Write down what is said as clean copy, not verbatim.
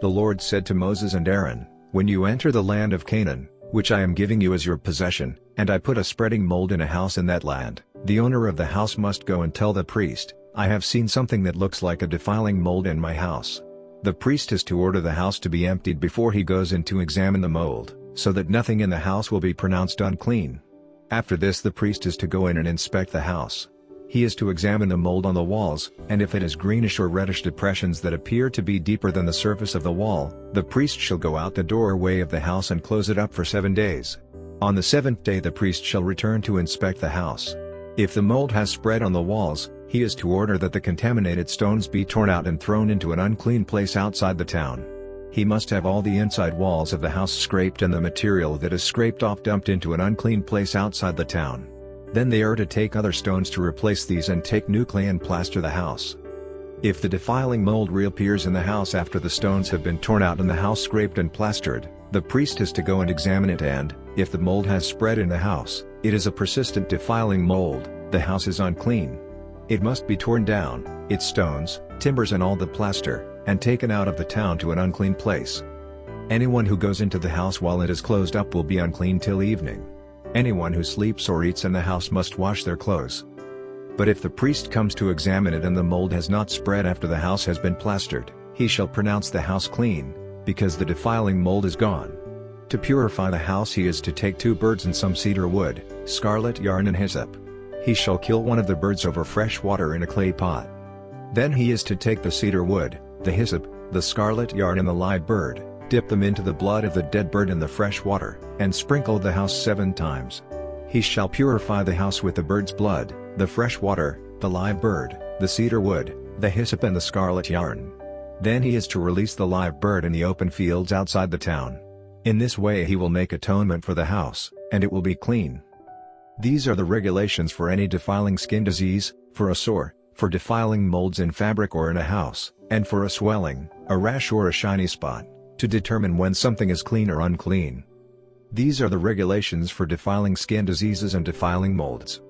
The Lord said to Moses and Aaron, "When you enter the land of Canaan, which I am giving you as your possession, and I put a spreading mold in a house in that land, the owner of the house must go and tell the priest, 'I have seen something that looks like a defiling mold in my house.' The priest is to order the house to be emptied before he goes in to examine the mold, so that nothing in the house will be pronounced unclean. After this the priest is to go in and inspect the house. He is to examine the mold on the walls, and if it has greenish or reddish depressions that appear to be deeper than the surface of the wall, the priest shall go out the doorway of the house and close it up for 7 days. On the 7th day the priest shall return to inspect the house. If the mold has spread on the walls, he is to order that the contaminated stones be torn out and thrown into an unclean place outside the town. He must have all the inside walls of the house scraped and the material that is scraped off dumped into an unclean place outside the town. Then they are to take other stones to replace these and take new clay and plaster the house. If the defiling mold reappears in the house after the stones have been torn out and the house scraped and plastered, the priest is to go and examine it, and, if the mold has spread in the house, it is a persistent defiling mold, the house is unclean. It must be torn down, its stones, timbers and all the plaster, and taken out of the town to an unclean place. Anyone who goes into the house while it is closed up will be unclean till evening. Anyone who sleeps or eats in the house must wash their clothes. But if the priest comes to examine it and the mold has not spread after the house has been plastered, he shall pronounce the house clean, because the defiling mold is gone. To purify the house he is to take 2 birds and some cedar wood, scarlet yarn and hyssop. He shall kill one of the birds over fresh water in a clay pot. Then he is to take the cedar wood, the hyssop, the scarlet yarn and the live bird, dip them into the blood of the dead bird in the fresh water, and sprinkle the house 7 times. He shall purify the house with the bird's blood, the fresh water, the live bird, the cedar wood, the hyssop and the scarlet yarn. Then he is to release the live bird in the open fields outside the town. In this way he will make atonement for the house, and it will be clean. These are the regulations for any defiling skin disease, for a sore, for defiling molds in fabric or in a house, and for a swelling, a rash or a shiny spot, to determine when something is clean or unclean. These are the regulations for defiling skin diseases and defiling molds.